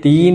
3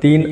3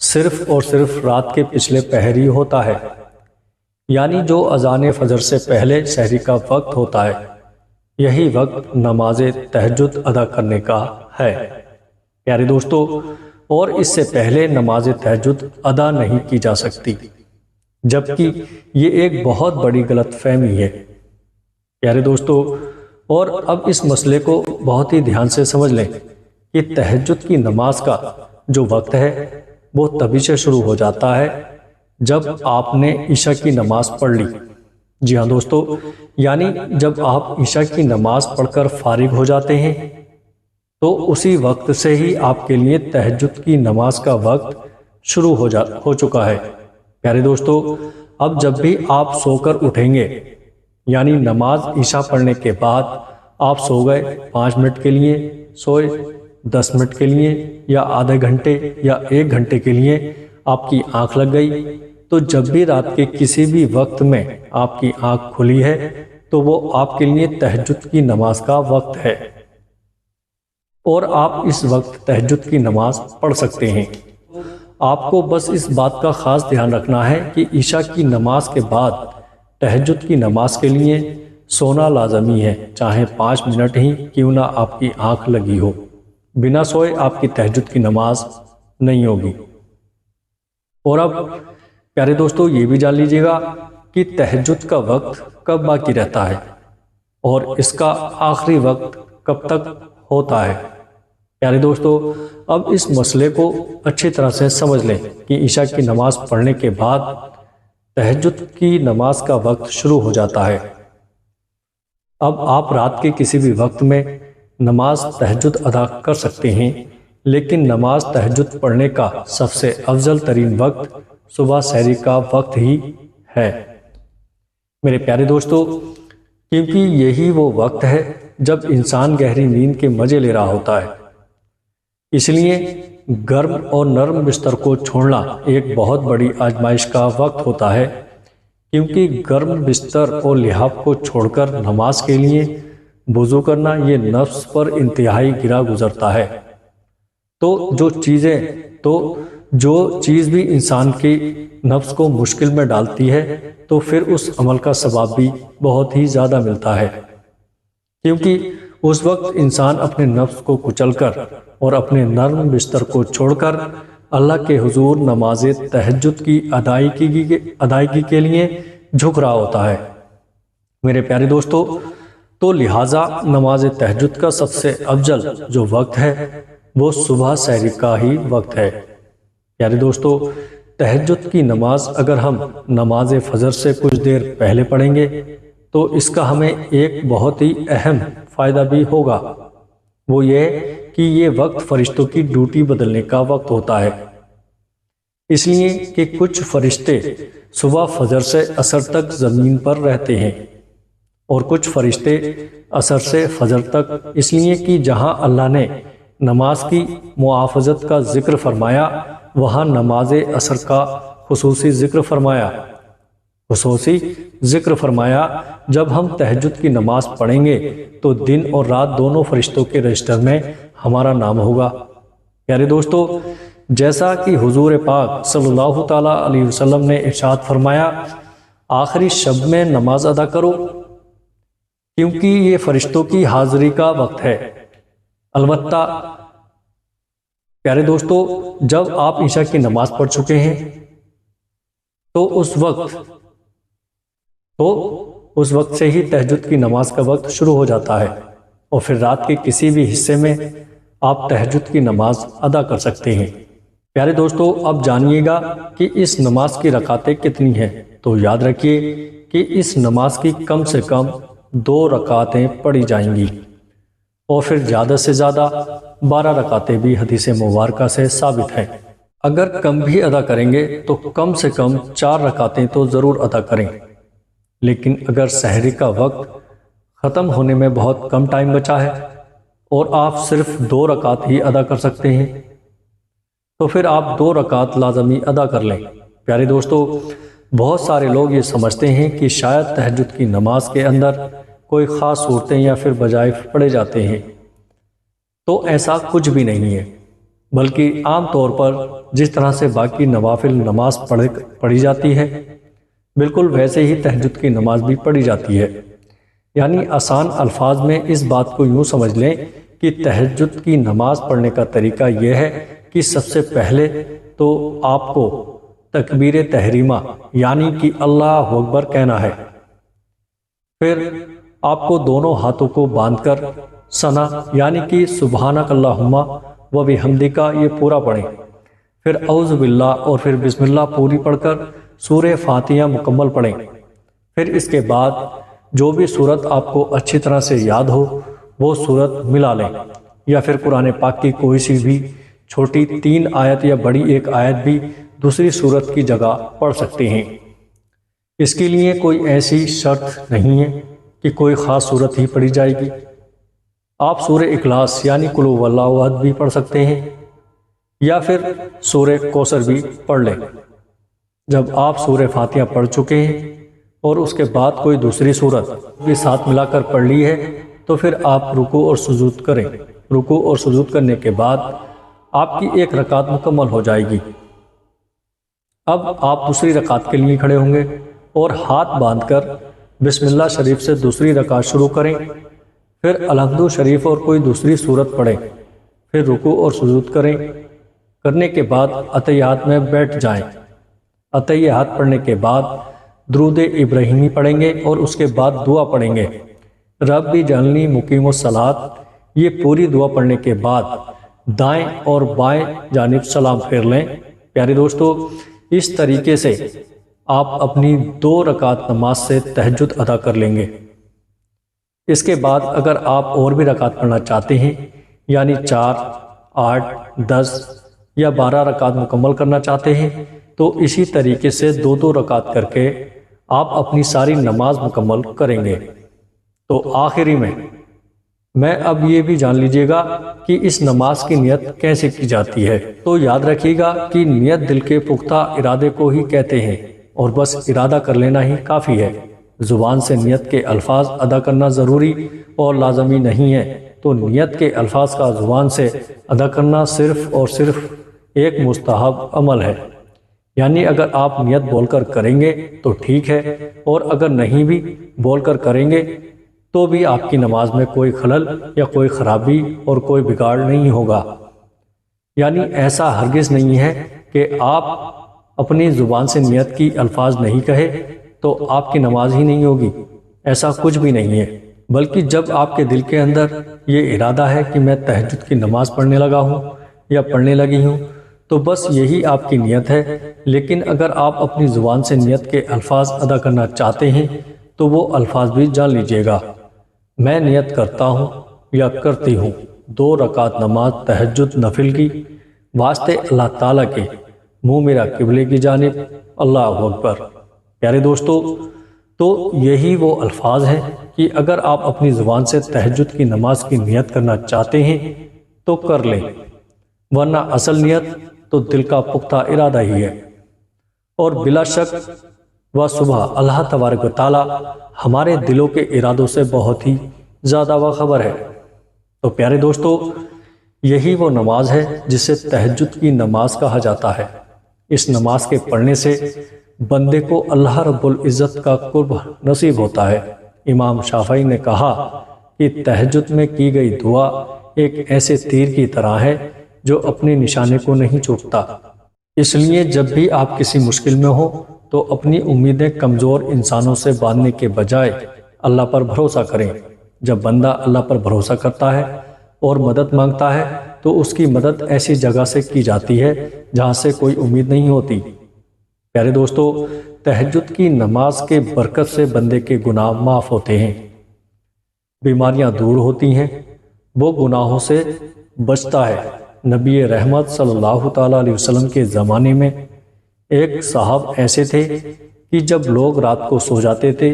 صرف اور صرف رات کے پچھلے پہر ہی ہوتا ہے، یعنی جو اذان فجر سے پہلے سحری کا وقت ہوتا ہے، یہی وقت نماز تہجد ادا کرنے کا ہے۔ پیارے دوستو، اور اس سے پہلے نماز تہجد ادا نہیں کی جا سکتی، جبکہ یہ ایک بہت بڑی غلط فہمی ہے۔ پیارے دوستو، اور اب اس مسئلے کو بہت ہی دھیان سے سمجھ لیں کہ تہجد کی نماز کا جو وقت ہے وہ تبھی سے شروع ہو جاتا ہے جب آپ نے عشاء کی نماز پڑھ لی۔ جی ہاں دوستو، یعنی جب آپ عشاء کی نماز پڑھ کر فارغ ہو جاتے ہیں تو اسی وقت سے ہی آپ کے لیے تہجد کی نماز کا وقت شروع ہو چکا ہے۔ پیارے دوستو، اب جب بھی آپ سو کر اٹھیں گے، یعنی نماز عشاء پڑھنے کے بعد آپ سو گئے، 5 منٹ کے لیے سوئے، 10 منٹ کے لیے یا آدھے گھنٹے یا 1 گھنٹے کے لیے آپ کی آنکھ لگ گئی، تو جب بھی رات کے کسی بھی وقت میں آپ کی آنکھ کھلی ہے تو وہ آپ کے لیے تہجد کی نماز کا وقت ہے، اور آپ اس وقت تہجد کی نماز پڑھ سکتے ہیں۔ آپ کو بس اس بات کا خاص دھیان رکھنا ہے کہ عشاء کی نماز کے بعد تہجد کی نماز کے لیے سونا لازمی ہے، چاہے 5 منٹ ہی کیوں نہ آپ کی آنکھ لگی ہو۔ بنا سوئے آپ کی تہجد کی نماز نہیں ہوگی۔ اور اب پیارے دوستو، یہ بھی جان لیجئے گا کہ تہجد کا وقت کب باقی رہتا ہے اور اس کا آخری وقت کب تک ہوتا ہے۔ پیارے دوستو، اب اس مسئلے کو اچھی طرح سے سمجھ لیں کہ عشاء کی نماز پڑھنے کے بعد تہجد کی نماز کا وقت شروع ہو جاتا ہے۔ اب آپ رات کے کسی بھی وقت میں نماز تہجد ادا کر سکتے ہیں، لیکن نماز تہجد پڑھنے کا سب سے افضل ترین وقت صبح سحری کا وقت ہی ہے میرے پیارے دوستو، کیونکہ یہی وہ وقت ہے جب انسان گہری نیند کے مزے لے رہا ہوتا ہے۔ اس لیے گرم اور نرم بستر کو چھوڑنا ایک بہت بڑی آزمائش کا وقت ہوتا ہے، کیونکہ گرم بستر اور لحاف کو چھوڑ کر نماز کے لیے وضو کرنا یہ نفس پر انتہائی گرا گزرتا ہے۔ تو جو چیز بھی انسان کی نفس کو مشکل میں ڈالتی ہے تو پھر اس عمل کا ثواب بھی بہت ہی زیادہ ملتا ہے، کیونکہ اس وقت انسان اپنے نفس کو کچل کر اور اپنے نرم بستر کو چھوڑ کر اللہ کے حضور نماز تہجد کی ادائیگی کے لیے جھک رہا ہوتا ہے میرے پیارے دوستو۔ تو لہٰذا نماز تہجد کا سب سے افضل جو وقت ہے وہ صبح سحری کا ہی وقت ہے۔ پیارے دوستو، تہجد کی نماز اگر ہم نماز فجر سے کچھ دیر پہلے پڑھیں گے تو اس کا ہمیں ایک بہت ہی اہم فائدہ بھی ہوگا، وہ یہ کہ یہ وقت فرشتوں کی ڈیوٹی بدلنے کا وقت ہوتا ہے، اس لیے کہ کچھ فرشتے صبح فجر سے عصر تک زمین پر رہتے ہیں اور کچھ فرشتے عصر سے فجر تک، اس لیے کہ جہاں اللہ نے نماز کی محافظت کا ذکر فرمایا وہاں نماز عصر کا خصوصی ذکر فرمایا۔ جب ہم تہجد کی نماز پڑھیں گے تو دن اور رات دونوں فرشتوں کے رجسٹر میں ہمارا نام ہوگا۔ پیارے دوستو، جیسا کہ حضور پاک صلی اللہ تعالیٰ علیہ وسلم نے ارشاد فرمایا، آخری شب میں نماز ادا کرو کیونکہ یہ فرشتوں کی حاضری کا وقت ہے۔ البتہ پیارے دوستو، جب آپ عشاء کی نماز پڑھ چکے ہیں تو اس وقت سے ہی تہجد کی نماز کا وقت شروع ہو جاتا ہے، اور پھر رات کے کسی بھی حصے میں آپ تہجد کی نماز ادا کر سکتے ہیں۔ پیارے دوستو، اب جانیے گا کہ اس نماز کی رکعتیں کتنی ہیں، تو یاد رکھیے کہ اس نماز کی کم سے کم 2 رکعتیں پڑھی جائیں گی، اور پھر زیادہ سے زیادہ 12 رکعتیں بھی حدیث مبارکہ سے ثابت ہیں۔ اگر کم بھی ادا کریں گے تو کم سے کم 4 رکعتیں تو ضرور ادا کریں، لیکن اگر سحری کا وقت ختم ہونے میں بہت کم ٹائم بچا ہے اور آپ صرف 2 رکعت ہی ادا کر سکتے ہیں تو پھر آپ 2 رکعت لازمی ادا کر لیں۔ پیارے دوستو، بہت سارے لوگ یہ سمجھتے ہیں کہ شاید تہجد کی نماز کے اندر کوئی خاص صورتیں یا پھر وظائف پڑھے جاتے ہیں، تو ایسا کچھ بھی نہیں ہے۔ بلکہ عام طور پر جس طرح سے باقی نوافل نماز پڑھی جاتی ہے بالکل ویسے ہی تہجد کی نماز بھی پڑھی جاتی ہے۔ یعنی آسان الفاظ میں اس بات کو یوں سمجھ لیں کہ تہجد کی نماز پڑھنے کا طریقہ یہ ہے کہ سب سے پہلے تو آپ کو تکبیر تحریمہ یعنی کہ اللہ اکبر کہنا ہے، پھر آپ کو دونوں ہاتھوں کو باندھ کر ثنا یعنی کہ سبحانک اللہم و بحمدک یہ پورا پڑھیں، پھر اعوذ باللہ اور پھر بسم اللہ پوری پڑھ کر سورہ فاتحہ مکمل پڑھیں، پھر اس کے بعد جو بھی سورت آپ کو اچھی طرح سے یاد ہو وہ سورت ملا لیں، یا پھر قرآن پاک کی کوئی سی بھی چھوٹی 3 آیت یا بڑی 1 آیت بھی دوسری سورت کی جگہ پڑھ سکتے ہیں۔ اس کے لیے کوئی ایسی شرط نہیں ہے کہ کوئی خاص سورت ہی پڑھی جائے گی۔ آپ سورہ اخلاص یعنی قل هو اللہ احد بھی پڑھ سکتے ہیں، یا پھر سورہ کوثر بھی پڑھ لیں۔ جب آپ سورہ فاتحہ پڑھ چکے ہیں اور اس کے بعد کوئی دوسری سورت بھی ساتھ ملا کر پڑھ لی ہے تو پھر آپ رکوع اور سجود کریں۔ رکوع اور سجود کرنے کے بعد آپ کی 1 رکعت مکمل ہو جائے گی۔ اب آپ دوسری رکعت کے لیے کھڑے ہوں گے اور ہاتھ باندھ کر بسم اللہ شریف سے دوسری رکعت شروع کریں، پھر الحمد شریف اور کوئی دوسری سورت پڑھیں، پھر رکوع اور سجود کرنے کے بعد اتحیات میں بیٹھ جائیں۔ اتحیات پڑھنے کے بعد درود ابراہیمی پڑھیں گے اور اس کے بعد دعا پڑھیں گے، رب اجعلنی مقیم الصلاۃ۔ یہ پوری دعا پڑھنے کے بعد دائیں اور بائیں جانب سلام پھیر لیں۔ پیارے دوستو، اس طریقے سے آپ اپنی 2 رکعت نماز سے تہجد ادا کر لیں گے۔ اس کے بعد اگر آپ اور بھی رکعت پڑھنا چاہتے ہیں یعنی 4، 8، 10 یا 12 رکعت مکمل کرنا چاہتے ہیں تو اسی طریقے سے 2 رکعت کر کے آپ اپنی ساری نماز مکمل کریں گے۔ تو آخری میں اب یہ بھی جان لیجئے گا کہ اس نماز کی نیت کیسے کی جاتی ہے۔ تو یاد رکھیے گا کہ نیت دل کے پختہ ارادے کو ہی کہتے ہیں اور بس ارادہ کر لینا ہی کافی ہے۔ زبان سے نیت کے الفاظ ادا کرنا ضروری اور لازمی نہیں ہے، تو نیت کے الفاظ کا زبان سے ادا کرنا صرف اور صرف ایک مستحب عمل ہے۔ یعنی اگر آپ نیت بول کر کریں گے تو ٹھیک ہے، اور اگر نہیں بھی بول کر کریں گے تو بھی آپ کی نماز میں کوئی خلل یا کوئی خرابی اور کوئی بگاڑ نہیں ہوگا۔ یعنی ایسا ہرگز نہیں ہے کہ آپ اپنی زبان سے نیت کی الفاظ نہیں کہے تو آپ کی نماز ہی نہیں ہوگی، ایسا کچھ بھی نہیں ہے۔ بلکہ جب آپ کے دل کے اندر یہ ارادہ ہے کہ میں تہجد کی نماز پڑھنے لگا ہوں یا پڑھنے لگی ہوں تو بس یہی آپ کی نیت ہے۔ لیکن اگر آپ اپنی زبان سے نیت کے الفاظ ادا کرنا چاہتے ہیں تو وہ الفاظ بھی جان لیجئے گا۔ میں نیت کرتا ہوں یا کرتی ہوں 2 رکعت نماز تہجد نفل کی، واسطے اللہ تعالیٰ کے، منہ میرا قبلے کی جانب، اللہ اکبر۔ پیارے دوستو، تو یہی وہ الفاظ ہیں کہ اگر آپ اپنی زبان سے تہجد کی نماز کی نیت کرنا چاہتے ہیں تو کر لیں، ورنہ اصل نیت تو دل کا پختہ ارادہ ہی ہے۔ اور بلا شک و صبح اللہ تبارک و تعالی ہمارے دلوں کے ارادوں سے بہت ہی زیادہ باخبر ہے۔ تو پیارے دوستو، یہی وہ نماز ہے جسے تہجد کی نماز کہا جاتا ہے۔ اس نماز کے پڑھنے سے بندے کو اللہ رب العزت کا قرب نصیب ہوتا ہے۔ امام شافعی نے کہا کہ تہجد میں کی گئی دعا ایک ایسے تیر کی طرح ہے جو اپنے نشانے کو نہیں چوکتا۔ اس لیے جب بھی آپ کسی مشکل میں ہو تو اپنی امیدیں کمزور انسانوں سے باندھنے کے بجائے اللہ پر بھروسہ کریں۔ جب بندہ اللہ پر بھروسہ کرتا ہے اور مدد مانگتا ہے تو اس کی مدد ایسی جگہ سے کی جاتی ہے جہاں سے کوئی امید نہیں ہوتی۔ پیارے دوستو، تہجد کی نماز کے برکت سے بندے کے گناہ معاف ہوتے ہیں، بیماریاں دور ہوتی ہیں، وہ گناہوں سے بچتا ہے۔ نبی رحمت صلی اللہ تعالیٰ علیہ وسلم کے زمانے میں ایک صاحب ایسے تھے کہ جب لوگ رات کو سو جاتے تھے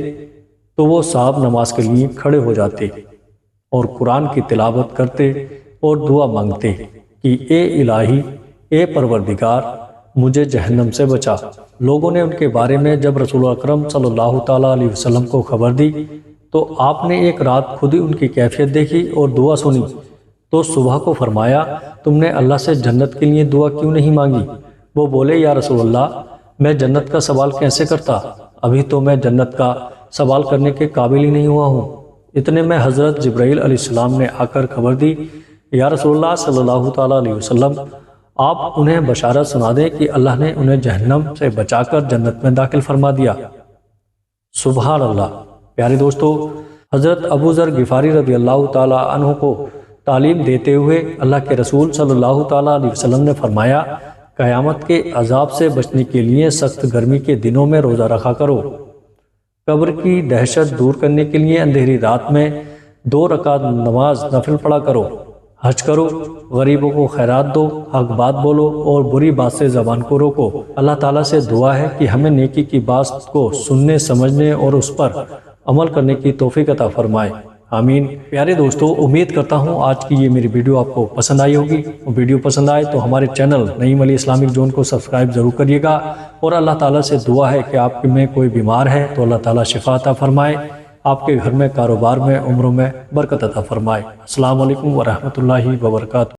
تو وہ صاحب نماز کے لیے کھڑے ہو جاتے اور قرآن کی تلاوت کرتے اور دعا مانگتے کہ اے الہی، اے پروردگار، مجھے جہنم سے بچا۔ لوگوں نے ان کے بارے میں جب رسول اکرم صلی اللہ تعالیٰ علیہ وسلم کو خبر دی تو آپ نے ایک رات خود ہی ان کی کیفیت دیکھی اور دعا سنی تو صبح کو فرمایا تم نے اللہ سے جنت کے لیے دعا کیوں نہیں مانگی؟ وہ بولے یا رسول اللہ میں جنت کا سوال کیسے کرتا، ابھی تو میں جنت کا سوال کرنے کے قابل ہی نہیں ہوا ہوں۔ اتنے میں حضرت جبرائیل علیہ السلام نے آ کر خبر دی یا رسول اللہ صلی اللہ تعالیٰ علیہ وسلم آپ انہیں بشارت سنا دیں کہ اللہ نے انہیں جہنم سے بچا کر جنت میں داخل فرما دیا۔ سبحان اللہ۔ پیارے دوستو، حضرت ابو ذر غفاری رضی اللہ تعالیٰ عنہ کو تعلیم دیتے ہوئے اللہ کے رسول صلی اللہ تعالیٰ علیہ وسلم نے فرمایا قیامت کے عذاب سے بچنے کے لیے سخت گرمی کے دنوں میں روزہ رکھا کرو، قبر کی دہشت دور کرنے کے لیے اندھیری رات میں 2 رکعت نماز نفل پڑھا کرو، حج کرو، غریبوں کو خیرات دو، حق بات بولو اور بری بات سے زبان کو روکو۔ اللہ تعالیٰ سے دعا ہے کہ ہمیں نیکی کی بات کو سننے، سمجھنے اور اس پر عمل کرنے کی توفیق عطا فرمائے، آمین۔ پیارے دوستو، امید کرتا ہوں آج کی یہ میری ویڈیو آپ کو پسند آئی ہوگی۔ ویڈیو پسند آئے تو ہمارے چینل نعیم علی اسلامک زون کو سبسکرائب ضرور کریے گا، اور اللہ تعالیٰ سے دعا ہے کہ آپ میں کوئی بیمار ہے تو اللہ تعالیٰ شفا عطا فرمائے، آپ کے گھر میں، کاروبار میں، عمروں میں برکت عطا فرمائے۔ السلام علیکم ورحمۃ اللہ وبرکاتہ۔